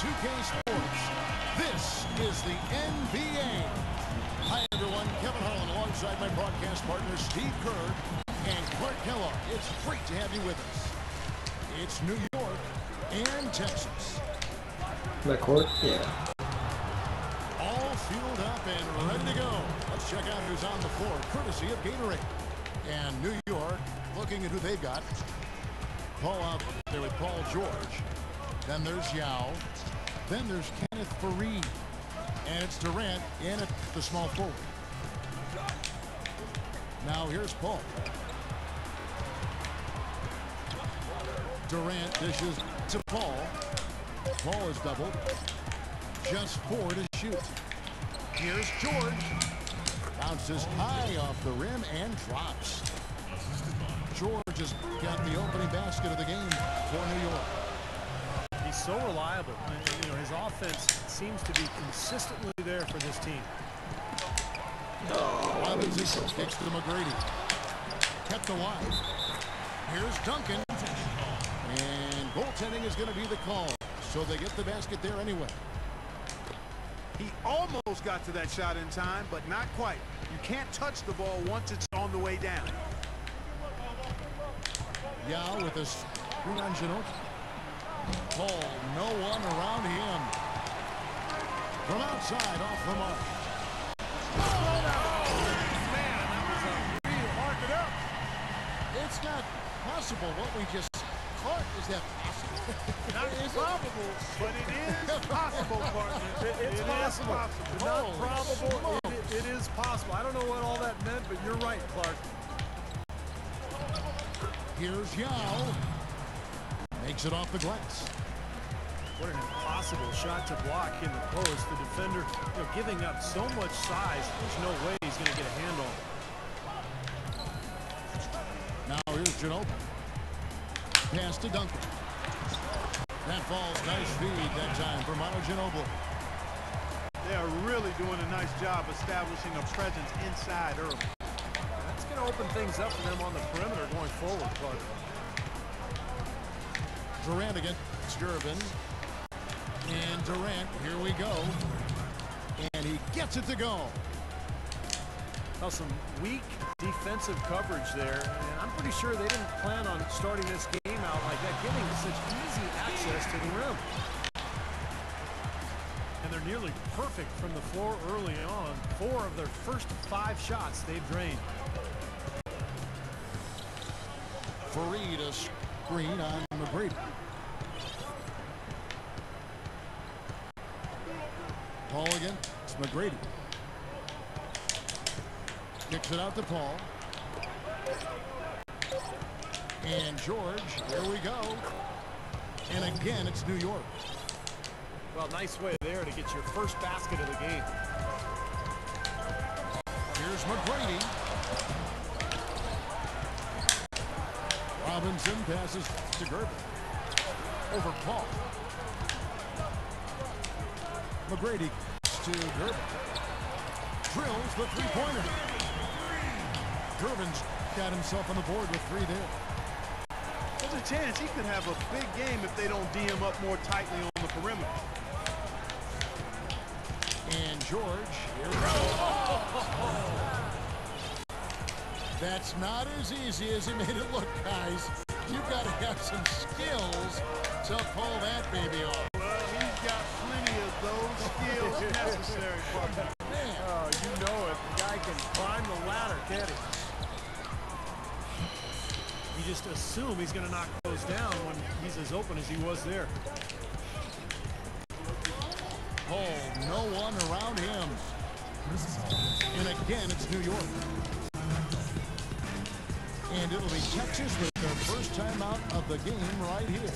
2K Sports. This is the NBA. Hi, everyone. Kevin Harlan alongside my broadcast partner, Steve Kerr and Clark Kellogg. It's great to have you with us. It's New York and Texas. That court? Yeah. All fueled up and ready to go. Let's check out who's on the floor, courtesy of Gatorade. And New York, looking at who they've got. Paul out there with Paul George. Then there's Yao. Then there's Kenneth Faried. And it's Durant in at the small forward. Now here's Paul. Durant dishes to Paul. Paul is doubled. Just 4 to shoot. Here's George. Bounces high off the rim and drops. George has got the opening basket of the game for New York. He's so reliable. You know, his offense seems to be consistently there for this team. Robinson kicks to McGrady. Kept alive. Here's Duncan. And goaltending is going to be the call. So they get the basket there anyway. He almost got to that shot in time, but not quite. You can't touch the ball once it's on the way down. Yao with a screen on Ginobili. Paul, no one around him. From outside, off the mark. Oh, man, that was a real mark it up. It's not possible what we just caught. Is that possible? Not probable, but it is possible, partner. It's possible. Not probable. It is possible. I don't know what all that meant, but you're right, Clark. Here's Yao. Makes it off the glass. What an impossible shot to block in the post. The defender, giving up so much size, there's no way he's going to get a hand on it. Now here's Ginobili. Pass to Duncan. That falls. Nice feed that time for Ginobili. They are really doing a nice job establishing a presence inside early. That's going to open things up for them on the perimeter going forward, Clark. Durant against Durbin. And Durant, here we go. And he gets it to go. Now some weak defensive coverage there, and I'm pretty sure they didn't plan on starting this game out like that, giving such easy access to the rim. And they're nearly perfect from the floor early on. 4 of their first 5 shots they've drained. Faried a screen on McGrady. Paul again. It's McGrady. Kicks it out to Paul. And George, here we go. And again, it's New York. Well, nice way there to get your first basket of the game. Here's McGrady. Robinson passes to Gerber. Over Paul. McGrady to Gerber. Drills the three-pointer. Durbin's got himself on the board with 3 there. There's a chance he could have a big game if they don't D him up more tightly on the perimeter. And George, here we go. That's not as easy as he made it look, guys. You've got to have some skills to pull that baby off. Well, he's got plenty of those skills necessary, partner. Man. Oh, you know it. The guy can climb the ladder, can't he? You just assume he's going to knock those down when he's as open as he was there. Paul, no one around him. And again, it's New York. And it'll be Texas with their first timeout of the game right here.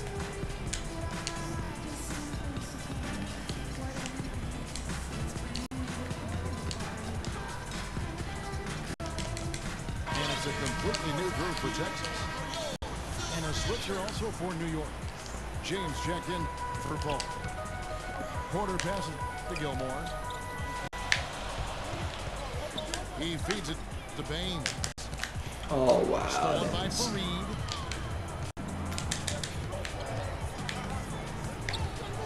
And it's a completely new group for Texas. And a switcher also for New York. James checked in for Paul. Porter passes to Gilmore. He feeds it to Baines. Oh, wow. Stolen by Faried.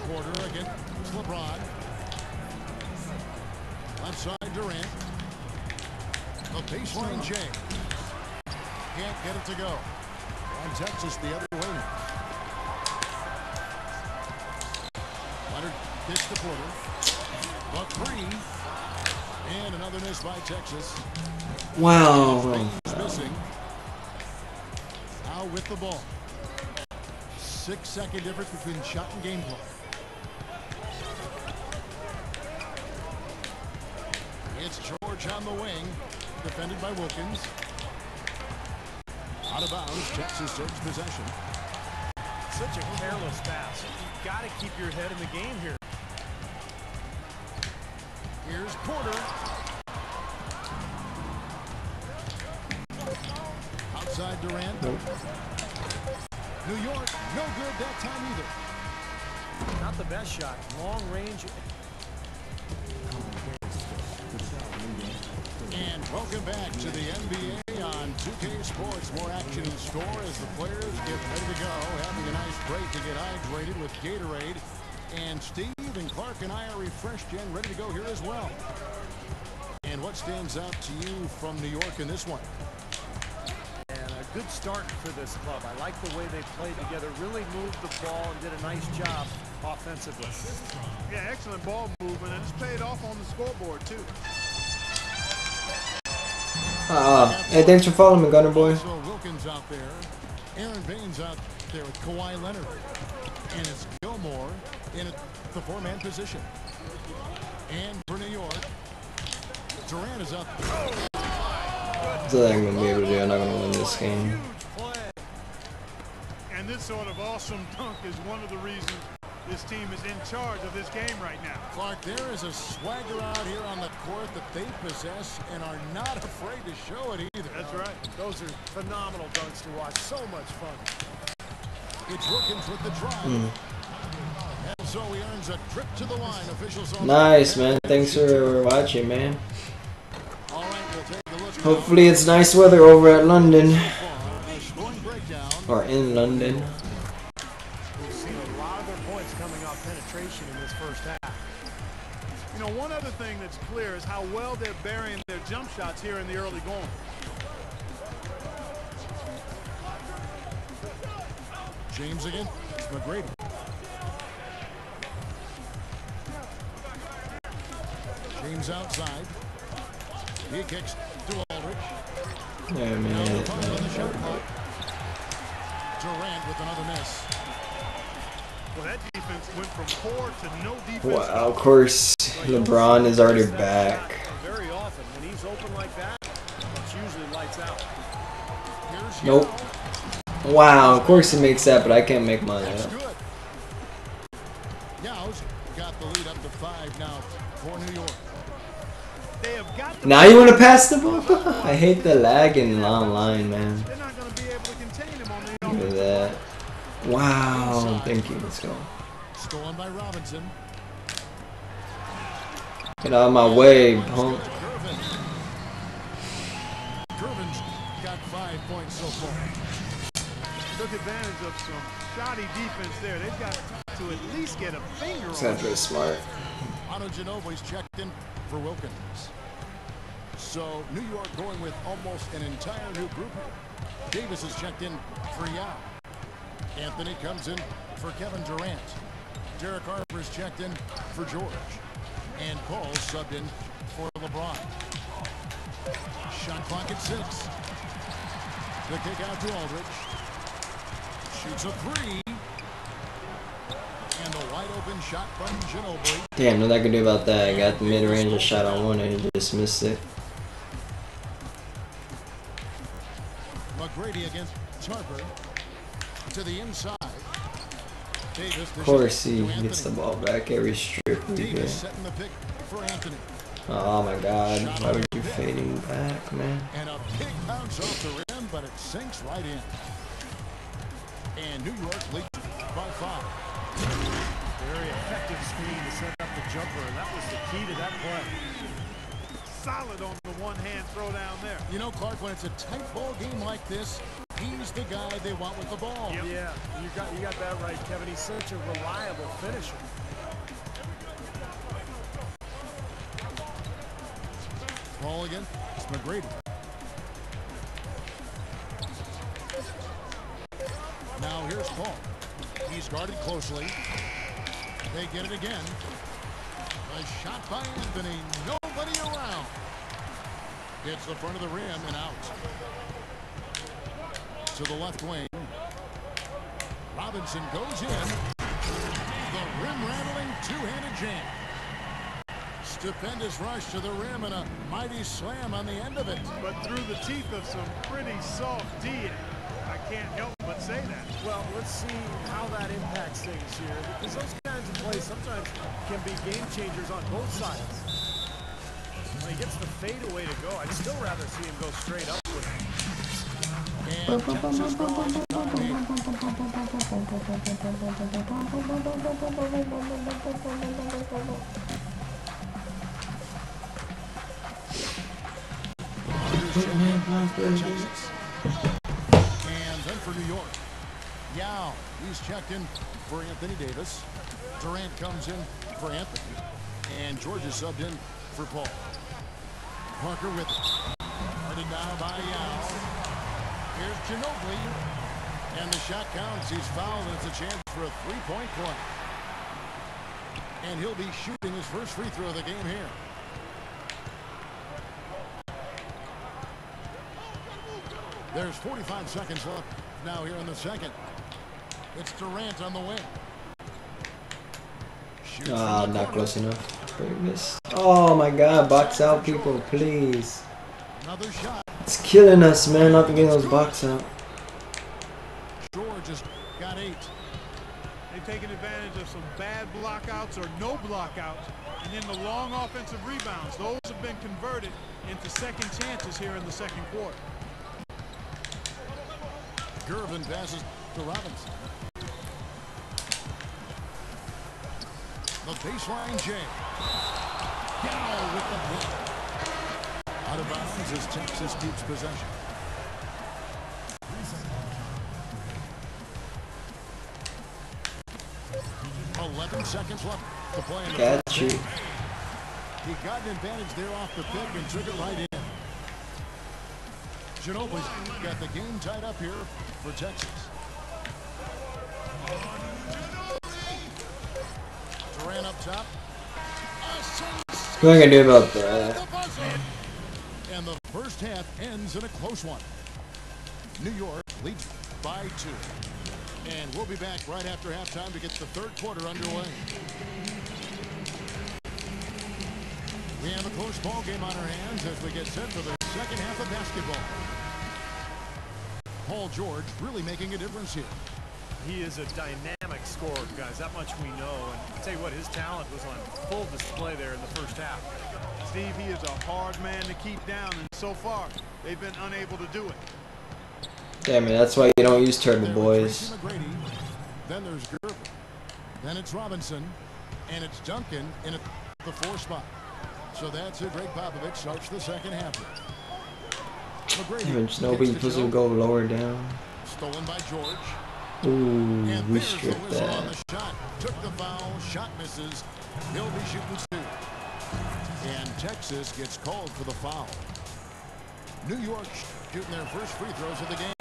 Porter against it. It's LeBron. Left side Durant. The baseline James. Can't get it to go. And Texas the other way now. Leonard gets the quarter. The three. And another miss by Texas. Wow. Missing. Now with the ball. 6-second difference between shot and game clock. It's George on the wing. Defended by Wilkins. Out of bounds. Texas takes possession. Such a careless pass. You've got to keep your head in the game here. Here's Porter. Outside Durant. Nope. New York, no good that time either. Not the best shot. Long range. And welcome back to the NBA on 2K Sports. More action in store as the players get ready to go. Having a nice break to get hydrated with Gatorade. And Steve and Clark and I are refreshed and ready to go here as well. And what stands out to you from New York in this one? And a good start for this club. I like the way they played together. Really moved the ball and did a nice job offensively. Yeah, excellent ball movement, and it's paid off on the scoreboard, too. Hey, thanks for following me, Gunner Boy. So Wilkins out there. Aaron Baines out there with Kawhi Leonard. And it's Gilmore in the four-man position. And for New York, Durant is up. That's all I'm going to be able to do. I'm not going to win this game. Huge play. And this sort of awesome dunk is one of the reasons this team is in charge of this game right now. Clark, there is a swagger out here on the court that they possess and are not afraid to show it either. That's right. Those are phenomenal dunks to watch. So much fun. It's Wilkins with the drive. And so he earns a trip to the line. Officials on Nice, man. Thanks for watching, man. All right, we'll take a look. Hopefully it's nice weather over at London. A scoring breakdown. Or in London. We've seen a lot of their points coming off penetration in this first half. You know, one other thing that's clear is how well they're burying their jump shots here in the early going. James again. It's McGrady. James outside. He kicks to Aldridge. Yeah, man. On the shot clock. Durant with another miss. Well, that defense went from poor to no defense. Wow, of course, LeBron is already back. Very often, when he's open like that, it's usually lights out. Here's Nope. Wow, of course he makes that, but I can't make mine. That's good. Yow's got the lead up to 5 now for New York. They have got Now you want to pass the ball? I hate the lag in long line, man. They're not going to be able to contain him on the Look at that. Wow, thank you. Let's go. Stolen by Robinson. Get out of my way, punk. Gervin's got 5 points so far. Took advantage of some shoddy defense there. They've got to at least get a finger This on guy's really smart. Otto Ginobili's checked in for Wilkins. So New York going with almost an entire new group. Davis is checked in for Yao. Anthony comes in for Kevin Durant. Derek Harper's checked in for George. And Paul subbed in for LeBron. Shot clock at 6. The kick out to Aldridge. Shoots a 3. And the wide open shot from Ginobili. Damn, nothing I can do about that. I got the mid-range shot on one and he just missed it. McGrady against Harper. To the inside. Davis. Of course he gets the ball back every strip we get. Davis setting the pick for Anthony. Oh my god, why would you fading back, man? And a big bounce off the rim, but it sinks right in. And New York leads by 5. Very effective screen to set up the jumper, and that was the key to that play. solid on the one-hand throw down there. You know, Clark, when it's a tight ball game like this, he's the guy they want with the ball. Yep. Yeah, you got that right, Kevin. He's such a reliable finisher. ball again. It's McGrady. Now here's Paul. He's guarded closely. They get it again. A shot by Anthony. Nobody around. Hits the front of the rim and out. To the left wing. Robinson goes in. The rim-rattling two-handed jam. Stupendous rush to the rim and a mighty slam on the end of it. But through the teeth of some pretty soft D. I can't help but say that. Well, let's see how that impacts things here, because those kinds of plays sometimes can be game changers on both sides. When he gets the fadeaway to go, I'd still rather see him go straight up with it. And Texas calls timeout. And then for New York, Yao, he's checked in for Anthony Davis. Durant comes in for Anthony. And George is subbed in for Paul. Parker with it. Guarded now by Yao. Here's Ginobili. And the shot counts. He's fouled, and it's a chance for a three-point play. And he'll be shooting his first free throw of the game here. There's 45 seconds left now here in the second. It's Durant on the wing. Ah, not close enough. Great miss. Oh my God, box out, people, please. Another shot. It's killing us, man, not to get those box out. George has got 8. They've taken advantage of some bad blockouts or no blockouts, and then the long offensive rebounds. Those have been converted into second chances here in the second quarter. Gervin passes to Robinson. The baseline jam. Yao with the block. Out of bounds as Texas keeps possession. .11 seconds left to play in the Got you. He got an advantage there off the pick and took it right in. Ginobili's got the game tied up here for Texas. Durant up top. What am I gonna do about that? And the first half ends in a close one. New York leads by 2. And we'll be back right after halftime to get the third quarter underway. We have a close ball game on our hands as we get set for the second half of basketball. Paul George really making a difference here. He is a dynamic scorer, guys. That much we know. And I'll tell you what, his talent was on full display there in the first half. Steve, he is a hard man to keep down, and so far, they've been unable to do it. Damn it, that's why you don't use turtle boys. Then there's Gervin. Then it's Robinson. And it's Duncan in the 4 spot. So that's it. Greg Popovich starts the second half. Damn, nobody supposed to go lower down. Stolen by George. Ooh, And we there's the stripped whistle on that. the shot. Took the foul. Shot misses. He'll be shooting 2. And Texas gets called for the foul. New York shooting their first free throws of the game.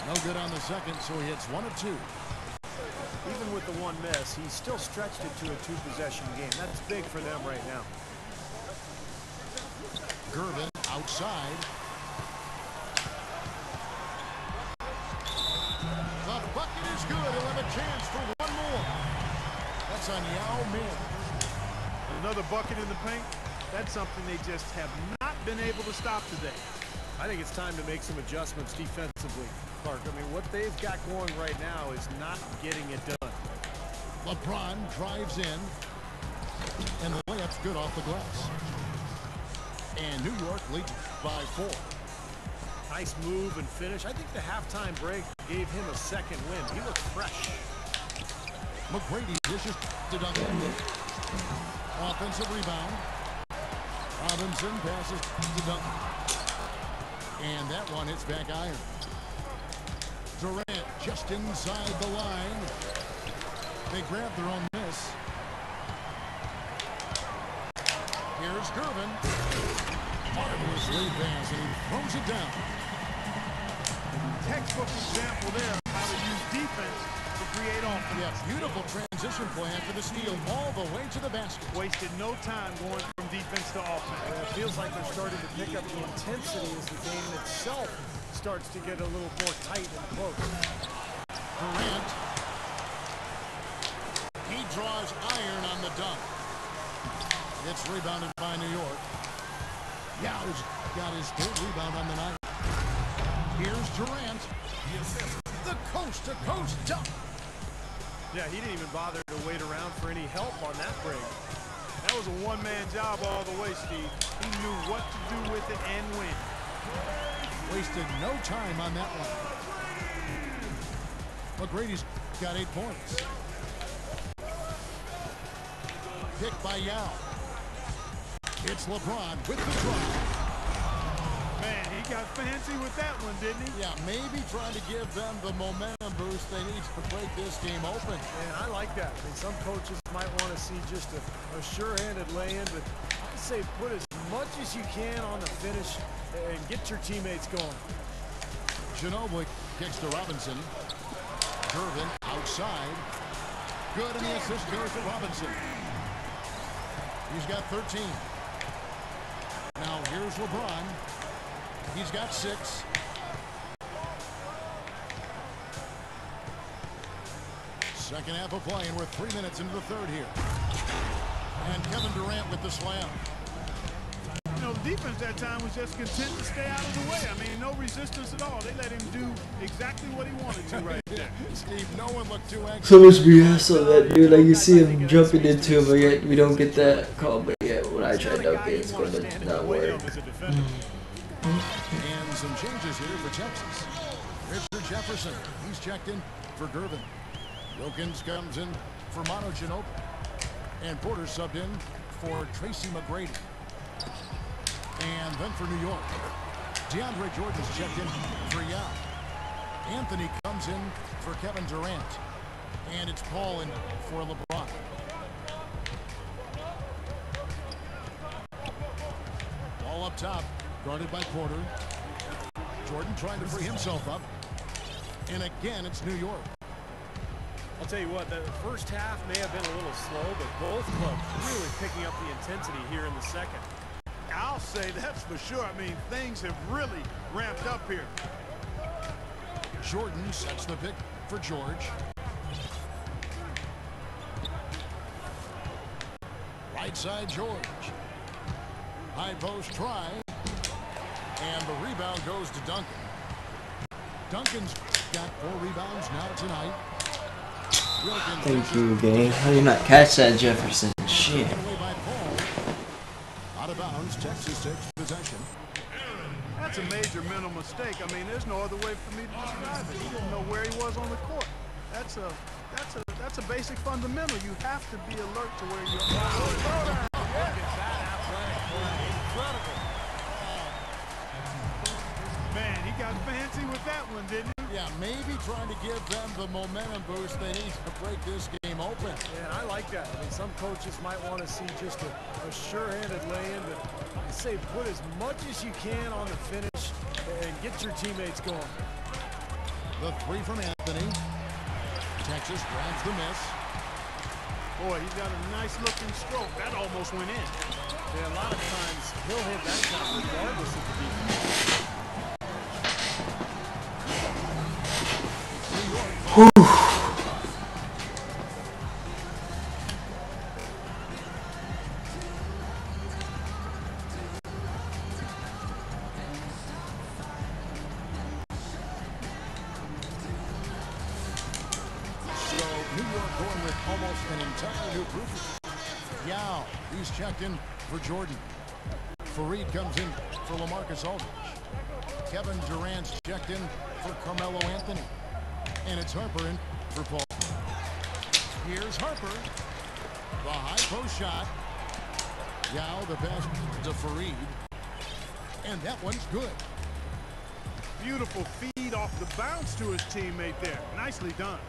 No good on the second, so he hits 1 of 2. Even with the 1 miss, he's still stretched it to a 2-possession game. That's big for them right now. Gervin outside. The bucket is good. He'll have a chance for 1 more. That's on Yao Ming. Another bucket in the paint. That's something they just have not been able to stop today. I think it's time to make some adjustments defensively, Clark. I mean, what they've got going right now is not getting it done. LeBron drives in, and the layup's good off the glass. And New York leads by 4. Nice move and finish. I think the halftime break gave him a second win. He looked fresh. McGrady dishes to Duncan. Offensive rebound. Robinson passes to Duncan. And that one hits back iron. Durant just inside the line. They grab their own miss. Here's Here's Gervin. Marvelous lead pass, and he throws it down. Textbook example there of how to use defense to create offense. Yeah, beautiful transition play after the steal all the way to the basket. Wasted no time going from defense to offense. It feels like they're starting to pick up the intensity as the game itself starts to get a little more tight and close. Durant. He draws iron on the dunk. It's rebounded by New York. Yow's got his third rebound on the night. Here's Durant. The coast-to-coast dunk. Yeah, he didn't even bother to wait around for any help on that break. That was a one-man job all the way, Steve. He knew what to do with it and when. Wasted no time on that one. McGrady's got 8 points. Picked by Yao. It's LeBron with the drive. Man, he got fancy with that one, didn't he? Yeah, maybe trying to give them the momentum boost they need to break this game open. And I like that. I mean, some coaches might want to see just a sure-handed lay-in, but I say put as much as you can on the finish and get your teammates going. Ginobili kicks to Robinson. Gervin outside. Good, and the assist goes to Robinson. He's got 13. Now here's LeBron. He's got 6. Second half of play, and we're 3 minutes into the third here. And Kevin Durant with the slam. You know, the defense that time was just content to stay out of the way. I mean, no resistance at all. They let him do exactly what he wanted to right there. Steve, no one looked too anxious. So much BS on that dude. Like you see him jumping into him, but yet we don't get that call. But yet when I try to dunk it, it's going to not work. And some changes here for Texas. Richard Jefferson, he's checked in for Gervin. Wilkins comes in for Mono Ginobili. And Porter subbed in for Tracy McGrady. And then for New York, DeAndre Jordan's checked in for Yao. Anthony comes in for Kevin Durant. And it's Paul in for LeBron. All up top, guarded by Porter. Jordan trying to free himself up. And again, it's New York. I'll tell you what, the first half may have been a little slow, but both clubs really picking up the intensity here in the second. I'll say that's for sure. I mean, things have really ramped up here. Jordan sets the pick for George. Right side, George. High post try. And the rebound goes to Duncan. Duncan's got 4 rebounds now tonight. Wilkins. Thank you, gang. How do you not catch that, Jefferson? Shit. Out of bounds, Texas takes possession. That's a major mental mistake. I mean, there's no other way for me to describe it. He didn't know where he was on the court. That's a basic fundamental. You have to be alert to where you are. Look at that athletic play. Incredible. Man, he got fancy with that one, didn't he? Yeah, maybe trying to give them the momentum boost they need to break this game open. And I like that. I mean, some coaches might want to see just a sure-handed lay-in, but I say put as much as you can on the finish and get your teammates going. The 3 from Anthony. Texas grabs the miss. Boy, he's got a nice-looking stroke. That almost went in. Yeah, a lot of times he'll hit that shot regardless of the defense. Checked in for Jordan. Fareed comes in for LaMarcus Aldridge. Kevin Durant's checked in for Carmelo Anthony. And it's Harper in for Paul. Here's Harper. The high post shot. Yao the pass to Fareed. And that one's good. Beautiful feed off the bounce to his teammate there. Nicely done.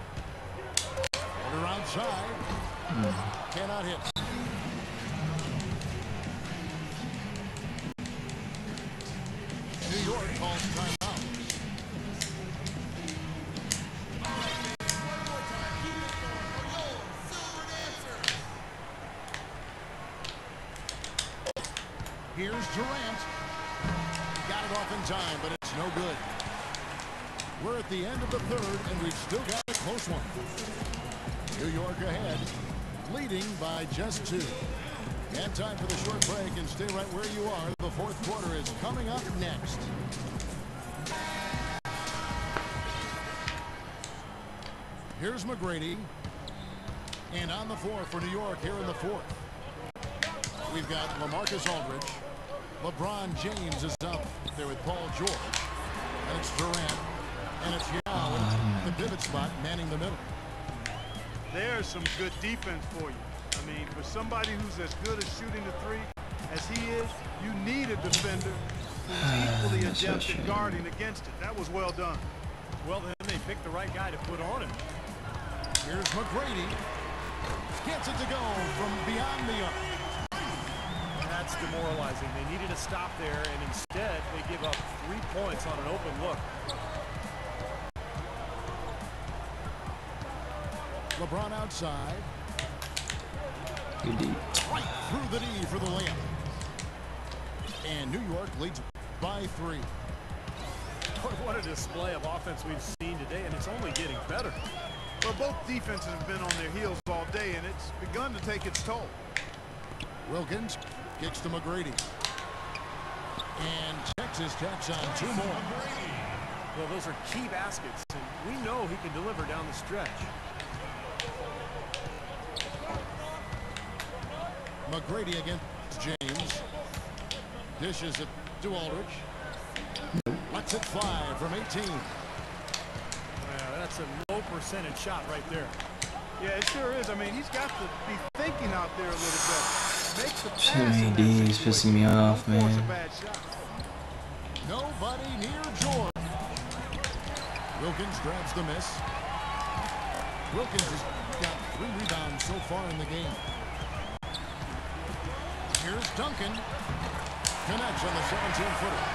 Porter outside. Cannot hit. calls timeout. Here's Durant. Got it off in time, but it's no good. We're at the end of the third, and we've still got a close one. New York ahead, leading by just 2. And time for the short break, and stay right where you are. The fourth quarter is coming up next. Here's McGrady. And on the floor for New York here in the fourth. We've got LaMarcus Aldridge. LeBron James is up there with Paul George. And it's Durant. And it's Yao in the pivot spot, manning the middle. There's some good defense for you. I mean, for somebody who's as good at shooting the three as he is, you need a defender who's equally adept at guarding against it. That was well done. Well, then they picked the right guy to put on him. Here's McGrady. Gets it to go from beyond the arc. That's demoralizing. They needed a stop there, and instead they give up 3 points on an open look. LeBron outside. Good deep. Right through the knee for the layup. And New York leads by 3. What a display of offense we've seen today, and it's only getting better. Well, both defenses have been on their heels all day, and it's begun to take its toll. Wilkins kicks to McGrady. And Texas tacks on 2 more. Well, those are key baskets, and we know he can deliver down the stretch. McGrady against James. Dishes it to Aldridge. Lets it fly from 18. Well, that's a low percentage shot right there. Yeah, it sure is. I mean, he's got to be thinking out there a little bit. Makes the pass. Too many D's pissing me off, man. Force a bad shot. Nobody near George. Wilkins grabs the miss. Wilkins has got 3 rebounds so far in the game. Here's Duncan. Connects on the 17-footer.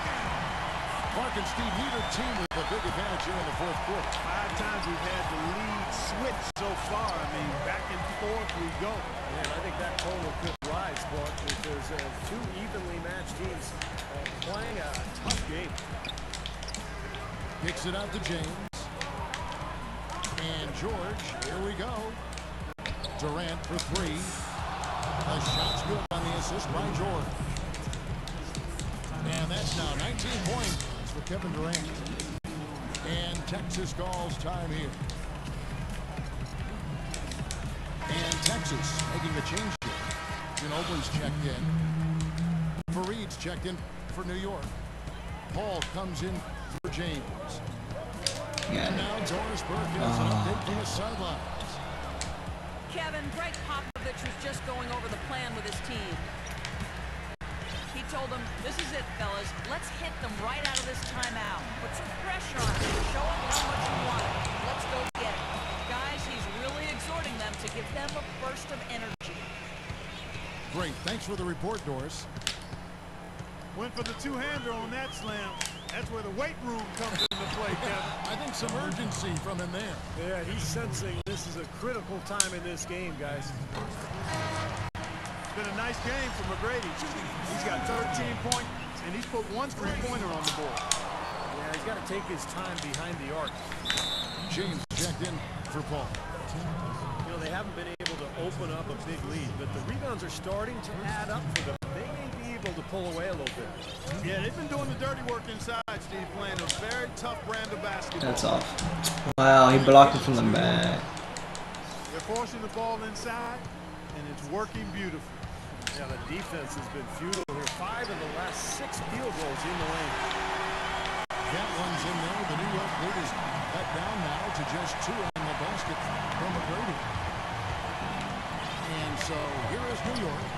Clark and Steve, neither team with a big advantage here in the fourth quarter. 5 times we've had the lead switch so far. I mean, back and forth we go. And I think that total could rise, Clark, because 2 evenly matched teams playing a tough game. Kicks it out to James. And George, here we go. Durant for 3. The shot's good on the assist by George. And that's now 19 points for Kevin Durant. And Texas calls time here. And Texas making the change here. Ginobili's checked in. Fareed's checked in for New York. Paul comes in for James. And now Doris Burke has an update from the sidelines. Kevin, Greg Popovich was just going over the plan with his team. He told them, this is it, fellas. Let's hit them right out of this timeout. Put some pressure on them. Show them how much you want it. Let's go get it. Guys, he's really exhorting them to give them a burst of energy. Great. Thanks for the report, Doris. Went for the 2-hander on that slam. That's where the weight room comes into play, Kevin. I think some urgency from him there. Yeah, he's sensing this is a critical time in this game, guys. It's been a nice game for McGrady. He's got 13 points, and he's put 1 3-pointer on the board. Yeah, he's got to take his time behind the arc. James checked in for Paul. You know, they haven't been able to open up a big lead, but the rebounds are starting to add up for them. They may be able to pull away a little bit. Yeah, they've been doing the dirty work inside, Steve, playing a very tough brand of basketball. That's off. Wow, he blocked it from the back. They're forcing the ball inside, and it's working beautifully. Yeah, the defense has been futile here. 5 of the last 6 field goals in the lane. That one's in there. The New York lead is cut down now to just 2 on the basket from McGrady. And so here is New York.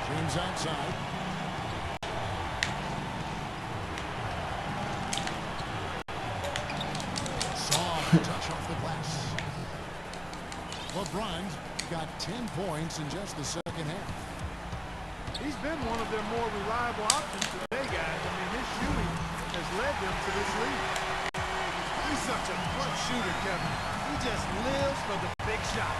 James outside. Soft touch off the glass. LeBron's got 10 points in just the second half. He's been one of their more reliable options today, guys. I mean, his shooting has led them to this lead. He's such a clutch shooter, Kevin. He just lives for the big shot.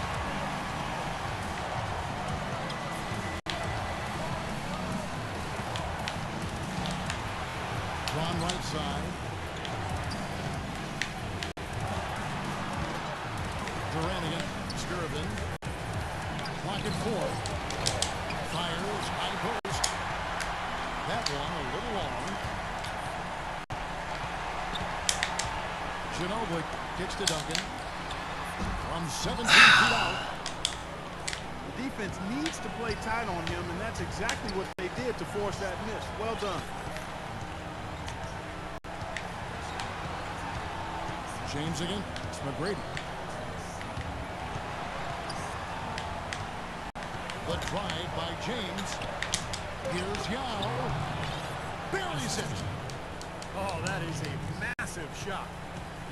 Drawn right side. Durant again. Skirvin. Lock it 4. Fires. High post. That one a little long. Ginobili kicks to Duncan. From 17 feet out. The defense needs to play tight on him, and that's exactly what they did to force that miss. Well done. James again. It's McGrady. The drive by James. Here's Yao. Buries it. Oh, that is a massive shot.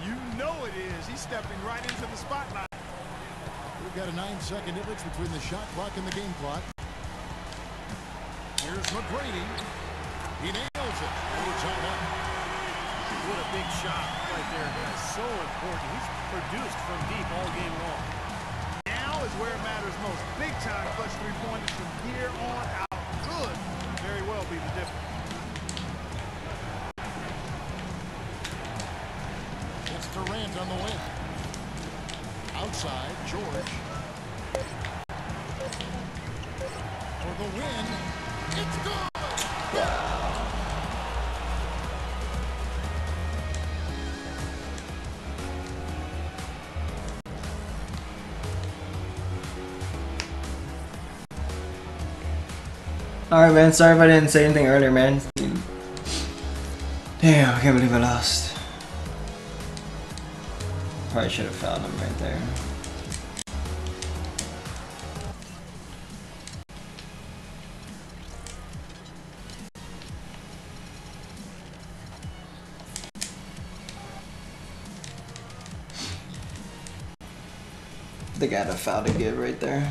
You know it is. He's stepping right into the spotlight. We've got a 9-second difference between the shot clock and the game clock. Here's McGrady. He nails it. And we're tied up. What a big shot right there, guys. So important. He's produced from deep all game long. Now is where it matters most. Big time clutch three-pointers from here on out. Could very well be the difference. It's Durant on the win. Outside, George. For the win. It's good! Wow. Alright, man. Sorry if I didn't say anything earlier, man. Damn, I can't believe I lost. Probably should have found him right there. I think I'd have found it good right there.